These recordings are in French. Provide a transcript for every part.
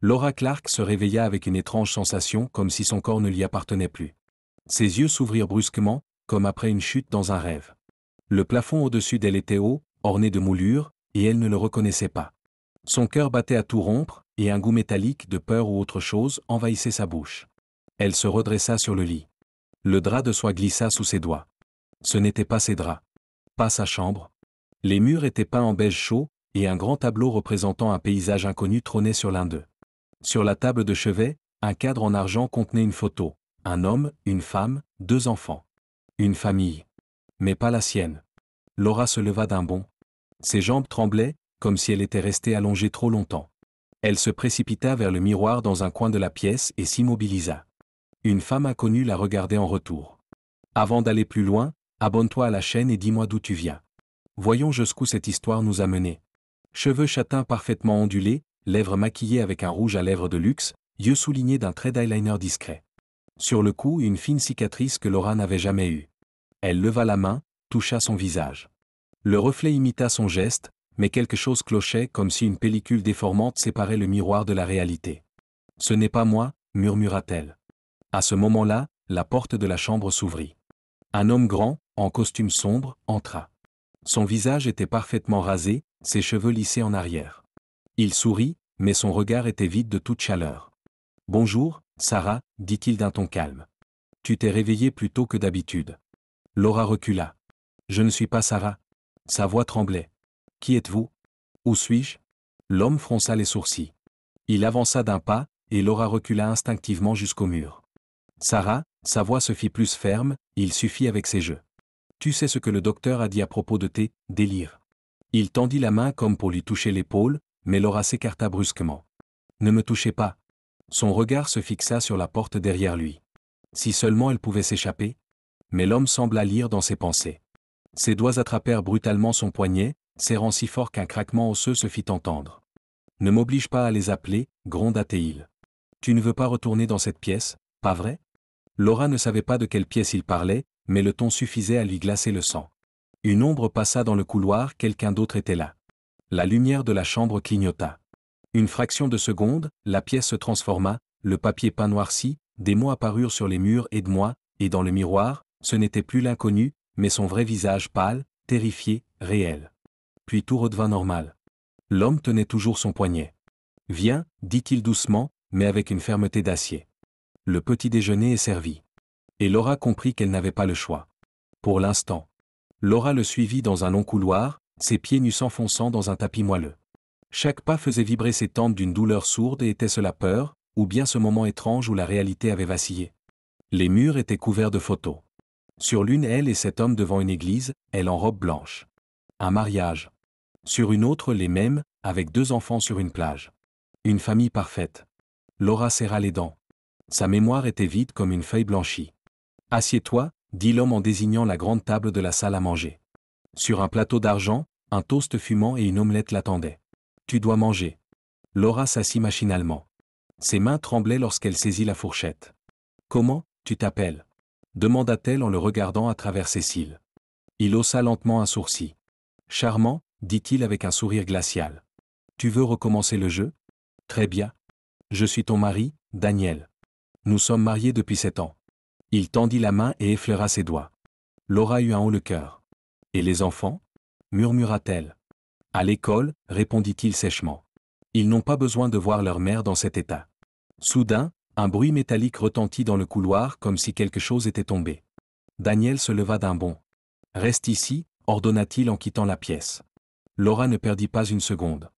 Laura Clark se réveilla avec une étrange sensation comme si son corps ne lui appartenait plus. Ses yeux s'ouvrirent brusquement, comme après une chute dans un rêve. Le plafond au-dessus d'elle était haut, orné de moulures, et elle ne le reconnaissait pas. Son cœur battait à tout rompre, et un goût métallique de peur ou autre chose envahissait sa bouche. Elle se redressa sur le lit. Le drap de soie glissa sous ses doigts. Ce n'était pas ses draps. Pas sa chambre. Les murs étaient peints en beige chaud, et un grand tableau représentant un paysage inconnu trônait sur l'un d'eux. Sur la table de chevet, un cadre en argent contenait une photo. Un homme, une femme, 2 enfants. Une famille. Mais pas la sienne. Laura se leva d'un bond. Ses jambes tremblaient, comme si elle était restée allongée trop longtemps. Elle se précipita vers le miroir dans un coin de la pièce et s'immobilisa. Une femme inconnue la regardait en retour. Avant d'aller plus loin, abonne-toi à la chaîne et dis-moi d'où tu viens. Voyons jusqu'où cette histoire nous a menés. Cheveux châtains parfaitement ondulés, lèvres maquillées avec un rouge à lèvres de luxe, yeux soulignés d'un trait d'eyeliner discret. Sur le cou, une fine cicatrice que Laura n'avait jamais eue. Elle leva la main, toucha son visage. Le reflet imita son geste, mais quelque chose clochait comme si une pellicule déformante séparait le miroir de la réalité. « Ce n'est pas moi », murmura-t-elle. À ce moment-là, la porte de la chambre s'ouvrit. Un homme grand, en costume sombre, entra. Son visage était parfaitement rasé, ses cheveux lissés en arrière. Il sourit, mais son regard était vide de toute chaleur. « Bonjour, Sarah », dit-il d'un ton calme. « Tu t'es réveillée plus tôt que d'habitude. » Laura recula. « Je ne suis pas Sarah. » Sa voix tremblait. « Qui êtes-vous? Où suis-je » L'homme fronça les sourcils. Il avança d'un pas, et Laura recula instinctivement jusqu'au mur. « Sarah », sa voix se fit plus ferme, « il suffit avec ces jeux. Tu sais ce que le docteur a dit à propos de tes délires. » Il tendit la main comme pour lui toucher l'épaule, mais Laura s'écarta brusquement. « Ne me touchez pas. » Son regard se fixa sur la porte derrière lui. Si seulement elle pouvait s'échapper. Mais l'homme sembla lire dans ses pensées. Ses doigts attrapèrent brutalement son poignet, serrant si fort qu'un craquement osseux se fit entendre. « Ne m'oblige pas à les appeler, gronda-t-il. Tu ne veux pas retourner dans cette pièce, pas vrai ?» Laura ne savait pas de quelle pièce il parlait, mais le ton suffisait à lui glacer le sang. Une ombre passa dans le couloir, quelqu'un d'autre était là. La lumière de la chambre clignota. Une fraction de seconde, la pièce se transforma, le papier peint noirci, des mots apparurent sur les murs et de moi, et dans le miroir, ce n'était plus l'inconnu, mais son vrai visage pâle, terrifié, réel. Puis tout redevint normal. L'homme tenait toujours son poignet. « Viens », dit-il doucement, mais avec une fermeté d'acier. Le petit déjeuner est servi. Et Laura comprit qu'elle n'avait pas le choix. Pour l'instant. Laura le suivit dans un long couloir, ses pieds nus s'enfonçant dans un tapis moelleux. Chaque pas faisait vibrer ses tempes d'une douleur sourde et était-ce la peur, ou bien ce moment étrange où la réalité avait vacillé. Les murs étaient couverts de photos. Sur l'une, elle et cet homme devant une église, elle en robe blanche. Un mariage. Sur une autre, les mêmes, avec 2 enfants sur une plage. Une famille parfaite. Laura serra les dents. Sa mémoire était vide comme une feuille blanchie. « Assieds-toi », dit l'homme en désignant la grande table de la salle à manger. Sur un plateau d'argent, un toast fumant et une omelette l'attendaient. « Tu dois manger. » Laura s'assit machinalement. Ses mains tremblaient lorsqu'elle saisit la fourchette. « Comment, tu t'appelles » demanda-t-elle en le regardant à travers ses cils. Il haussa lentement un sourcil. « Charmant », dit-il avec un sourire glacial. « Tu veux recommencer le jeu ? Très bien. Je suis ton mari, Daniel. Nous sommes mariés depuis 7 ans. » Il tendit la main et effleura ses doigts. Laura eut un haut-le-cœur. « Et les enfants » murmura-t-elle. « À l'école » répondit-il sèchement. « Ils n'ont pas besoin de voir leur mère dans cet état. » Soudain, un bruit métallique retentit dans le couloir comme si quelque chose était tombé. Daniel se leva d'un bond. « Reste ici » ordonna-t-il en quittant la pièce. Laura ne perdit pas une seconde.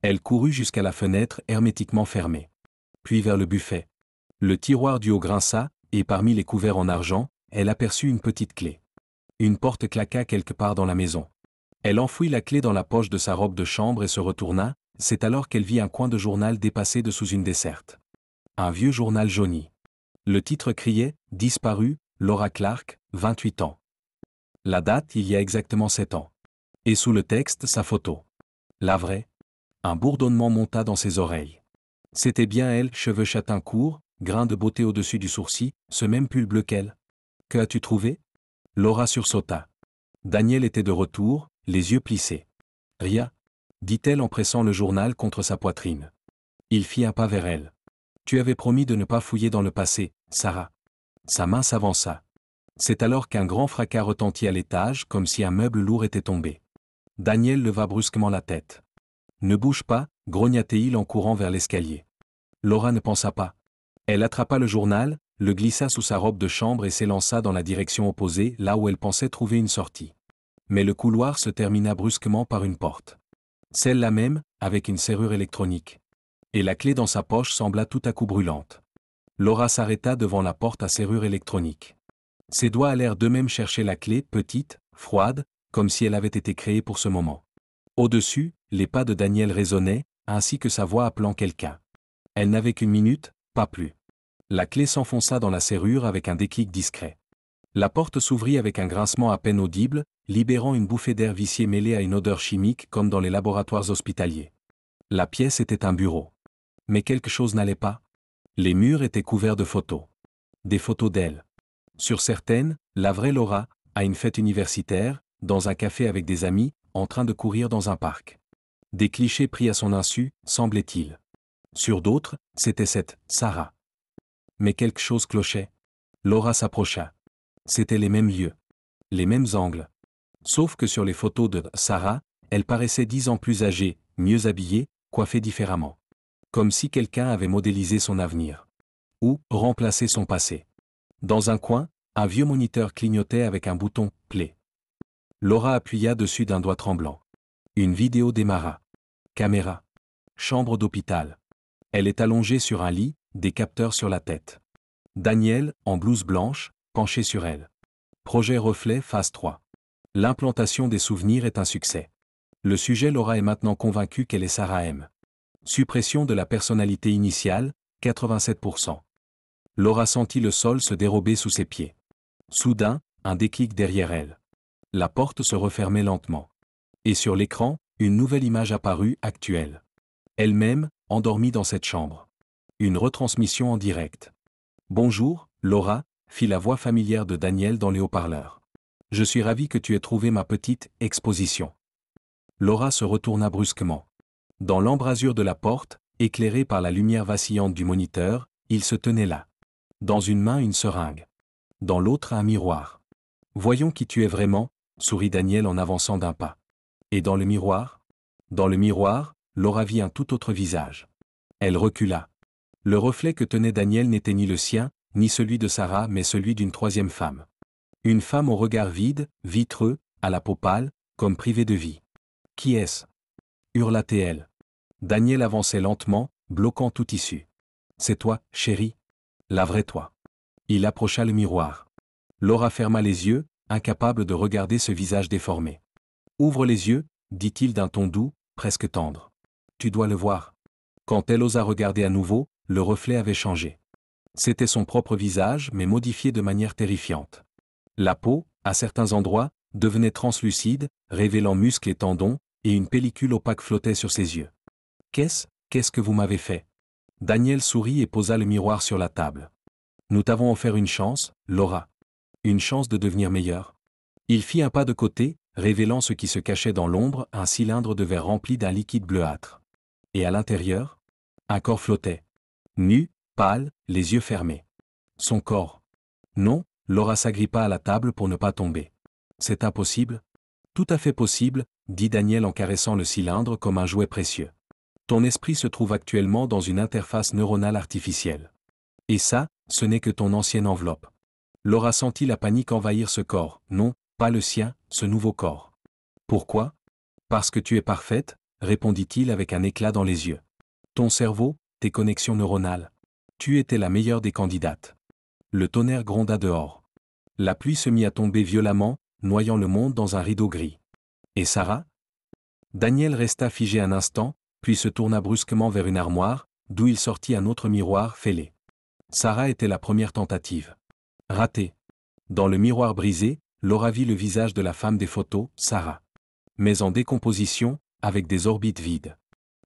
Elle courut jusqu'à la fenêtre hermétiquement fermée. Puis vers le buffet. Le tiroir du haut grinça, et parmi les couverts en argent, elle aperçut une petite clé. Une porte claqua quelque part dans la maison. Elle enfouit la clé dans la poche de sa robe de chambre et se retourna, c'est alors qu'elle vit un coin de journal dépassé de sous une desserte. Un vieux journal jauni. Le titre criait « Disparu, Laura Clark, 28 ans ». La date, il y a exactement 7 ans. Et sous le texte, sa photo. La vraie. Un bourdonnement monta dans ses oreilles. C'était bien elle, cheveux châtains courts, grain de beauté au-dessus du sourcil, ce même pull bleu qu'elle. « Que as-tu trouvé » Laura sursauta. Daniel était de retour, les yeux plissés. « Rien » dit-elle en pressant le journal contre sa poitrine. Il fit un pas vers elle. Tu avais promis de ne pas fouiller dans le passé, Sarah. Sa main s'avança. C'est alors qu'un grand fracas retentit à l'étage comme si un meuble lourd était tombé. Daniel leva brusquement la tête. Ne bouge pas, grogna-t-il en courant vers l'escalier. Laura ne pensa pas. Elle attrapa le journal, le glissa sous sa robe de chambre et s'élança dans la direction opposée, là où elle pensait trouver une sortie. Mais le couloir se termina brusquement par une porte. Celle-là même, avec une serrure électronique. Et la clé dans sa poche sembla tout à coup brûlante. Laura s'arrêta devant la porte à serrure électronique. Ses doigts allèrent d'eux-mêmes chercher la clé, petite, froide, comme si elle avait été créée pour ce moment. Au-dessus, les pas de Daniel résonnaient, ainsi que sa voix appelant quelqu'un. Elle n'avait qu'une minute, pas plus. La clé s'enfonça dans la serrure avec un déclic discret. La porte s'ouvrit avec un grincement à peine audible, libérant une bouffée d'air vicié mêlée à une odeur chimique comme dans les laboratoires hospitaliers. La pièce était un bureau. Mais quelque chose n'allait pas. Les murs étaient couverts de photos. Des photos d'elle. Sur certaines, la vraie Laura, à une fête universitaire, dans un café avec des amis, en train de courir dans un parc. Des clichés pris à son insu, semblait-il. Sur d'autres, c'était cette Sarah. Mais quelque chose clochait. Laura s'approcha. C'étaient les mêmes lieux. Les mêmes angles. Sauf que sur les photos de Sarah, elle paraissait 10 ans plus âgée, mieux habillée, coiffée différemment. Comme si quelqu'un avait modélisé son avenir. Ou remplacé son passé. Dans un coin, un vieux moniteur clignotait avec un bouton « Play ». Laura appuya dessus d'un doigt tremblant. Une vidéo démarra. Caméra. Chambre d'hôpital. Elle est allongée sur un lit, des capteurs sur la tête. Daniel, en blouse blanche, penché sur elle. Projet reflet phase 3. L'implantation des souvenirs est un succès. Le sujet Laura est maintenant convaincue qu'elle est Sarah M. Suppression de la personnalité initiale, 87%. Laura sentit le sol se dérober sous ses pieds. Soudain, un déclic derrière elle. La porte se refermait lentement. Et sur l'écran, une nouvelle image apparut, actuelle. Elle-même, endormie dans cette chambre. Une retransmission en direct. « Bonjour, Laura », fit la voix familière de Daniel dans les haut-parleurs. « Je suis ravi que tu aies trouvé ma petite exposition. » Laura se retourna brusquement. Dans l'embrasure de la porte, éclairée par la lumière vacillante du moniteur, il se tenait là. Dans une main une seringue. Dans l'autre un miroir. « Voyons qui tu es vraiment », sourit Daniel en avançant d'un pas. « Et dans le miroir ?» Dans le miroir, Laura vit un tout autre visage. Elle recula. Le reflet que tenait Daniel n'était ni le sien, ni celui de Sarah mais celui d'une troisième femme. Une femme au regard vide, vitreux, à la peau pâle, comme privée de vie. « Qui est-ce » hurla-t-elle. Daniel avançait lentement, bloquant toute issue. « C'est toi, chérie. La vraie toi. » Il approcha le miroir. Laura ferma les yeux, incapable de regarder ce visage déformé. « Ouvre les yeux », dit-il d'un ton doux, presque tendre. « Tu dois le voir. » Quand elle osa regarder à nouveau, le reflet avait changé. C'était son propre visage mais modifié de manière terrifiante. La peau, à certains endroits, devenait translucide, révélant muscles et tendons, et une pellicule opaque flottait sur ses yeux. « Qu'est-ce que vous m'avez fait ?» Daniel sourit et posa le miroir sur la table. « Nous t'avons offert une chance, Laura. Une chance de devenir meilleure. » Il fit un pas de côté, révélant ce qui se cachait dans l'ombre, un cylindre de verre rempli d'un liquide bleuâtre. Et à l'intérieur, un corps flottait. Nu, pâle, les yeux fermés. Son corps. Non, Laura s'agrippa à la table pour ne pas tomber. C'est impossible. Tout à fait possible, dit Daniel en caressant le cylindre comme un jouet précieux. Ton esprit se trouve actuellement dans une interface neuronale artificielle. Et ça, ce n'est que ton ancienne enveloppe. Laura sentit la panique envahir ce corps. Non, pas le sien, ce nouveau corps. Pourquoi ? Parce que tu es parfaite, répondit-il avec un éclat dans les yeux. Ton cerveau, tes connexions neuronales. Tu étais la meilleure des candidates. Le tonnerre gronda dehors. La pluie se mit à tomber violemment, noyant le monde dans un rideau gris. Et Sarah ? Daniel resta figé un instant, puis se tourna brusquement vers une armoire, d'où il sortit un autre miroir fêlé. Sarah était la première tentative. Ratée. Dans le miroir brisé, Laura vit le visage de la femme des photos, Sarah. Mais en décomposition, avec des orbites vides.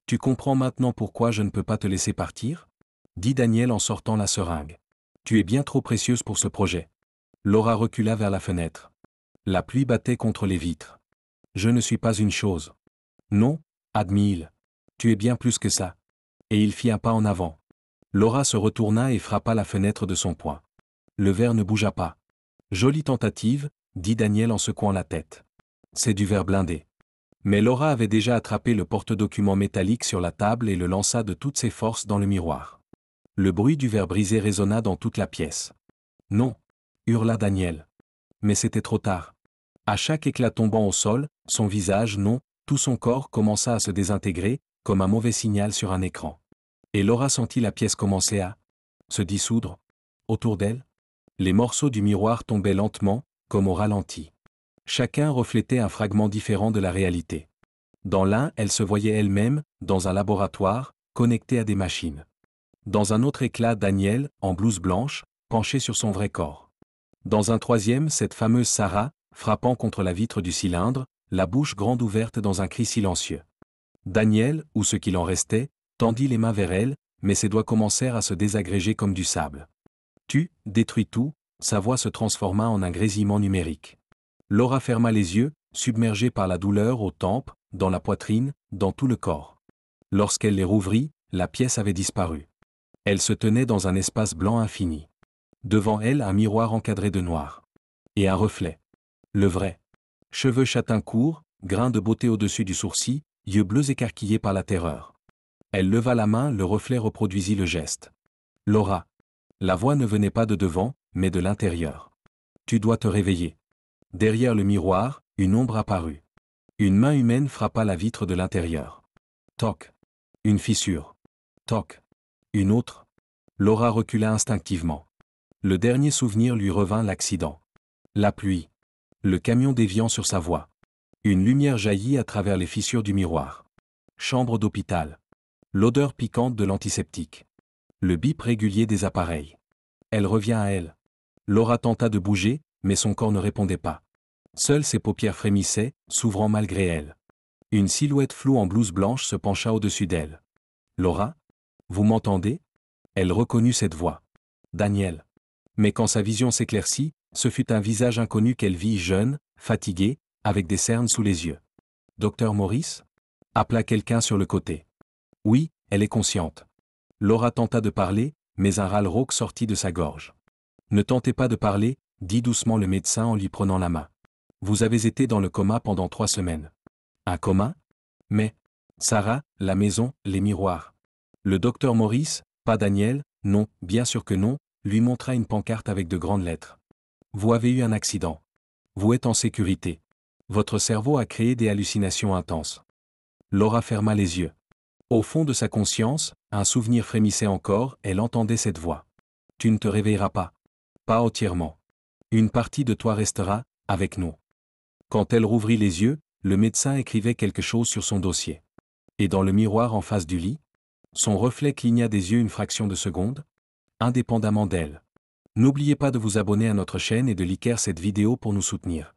« Tu comprends maintenant pourquoi je ne peux pas te laisser partir ?» dit Daniel en sortant la seringue. « Tu es bien trop précieuse pour ce projet. » Laura recula vers la fenêtre. La pluie battait contre les vitres. « Je ne suis pas une chose. » « Non, admit-il. Tu es bien plus que ça. Et il fit un pas en avant. Laura se retourna et frappa la fenêtre de son poing. Le verre ne bougea pas. Jolie tentative, dit Daniel en secouant la tête. C'est du verre blindé. Mais Laura avait déjà attrapé le porte-documents métallique sur la table et le lança de toutes ses forces dans le miroir. Le bruit du verre brisé résonna dans toute la pièce. Non, hurla Daniel. Mais c'était trop tard. À chaque éclat tombant au sol, son visage, non, tout son corps commença à se désintégrer, comme un mauvais signal sur un écran. Et Laura sentit la pièce commencer à se dissoudre. Autour d'elle, les morceaux du miroir tombaient lentement, comme au ralenti. Chacun reflétait un fragment différent de la réalité. Dans l'un, elle se voyait elle-même, dans un laboratoire, connectée à des machines. Dans un autre éclat, Daniel, en blouse blanche, penché sur son vrai corps. Dans un troisième, cette fameuse Sarah, frappant contre la vitre du cylindre, la bouche grande ouverte dans un cri silencieux. Daniel, ou ce qu'il en restait, tendit les mains vers elle, mais ses doigts commencèrent à se désagréger comme du sable. Tu détruis tout, sa voix se transforma en un grésillement numérique. Laura ferma les yeux, submergée par la douleur aux tempes, dans la poitrine, dans tout le corps. Lorsqu'elle les rouvrit, la pièce avait disparu. Elle se tenait dans un espace blanc infini. Devant elle, un miroir encadré de noir. Et un reflet. Le vrai. Cheveux châtain courts, grains de beauté au-dessus du sourcil, yeux bleus écarquillés par la terreur. Elle leva la main, le reflet reproduisit le geste. Laura. La voix ne venait pas de devant, mais de l'intérieur. Tu dois te réveiller. Derrière le miroir, une ombre apparut. Une main humaine frappa la vitre de l'intérieur. Toc. Une fissure. Toc. Une autre. Laura recula instinctivement. Le dernier souvenir lui revint, l'accident. La pluie. Le camion déviant sur sa voie. Une lumière jaillit à travers les fissures du miroir. Chambre d'hôpital. L'odeur piquante de l'antiseptique. Le bip régulier des appareils. Elle revient à elle. Laura tenta de bouger, mais son corps ne répondait pas. Seules ses paupières frémissaient, s'ouvrant malgré elle. Une silhouette floue en blouse blanche se pencha au-dessus d'elle. Laura? Vous m'entendez? Elle reconnut cette voix. Daniel. Mais quand sa vision s'éclaircit, ce fut un visage inconnu qu'elle vit, jeune, fatigué, avec des cernes sous les yeux. Docteur Maurice? Appela quelqu'un sur le côté. Oui, elle est consciente. Laura tenta de parler, mais un râle rauque sortit de sa gorge. Ne tentez pas de parler, dit doucement le médecin en lui prenant la main. Vous avez été dans le coma pendant 3 semaines. Un coma? Mais, Sarah, la maison, les miroirs. Le docteur Maurice, pas Daniel, non, bien sûr que non, lui montra une pancarte avec de grandes lettres. Vous avez eu un accident. Vous êtes en sécurité. Votre cerveau a créé des hallucinations intenses. Laura ferma les yeux. Au fond de sa conscience, un souvenir frémissait encore, elle entendait cette voix. Tu ne te réveilleras pas. Pas entièrement. Une partie de toi restera, avec nous. Quand elle rouvrit les yeux, le médecin écrivait quelque chose sur son dossier. Et dans le miroir en face du lit, son reflet cligna des yeux une fraction de seconde, indépendamment d'elle. N'oubliez pas de vous abonner à notre chaîne et de liker cette vidéo pour nous soutenir.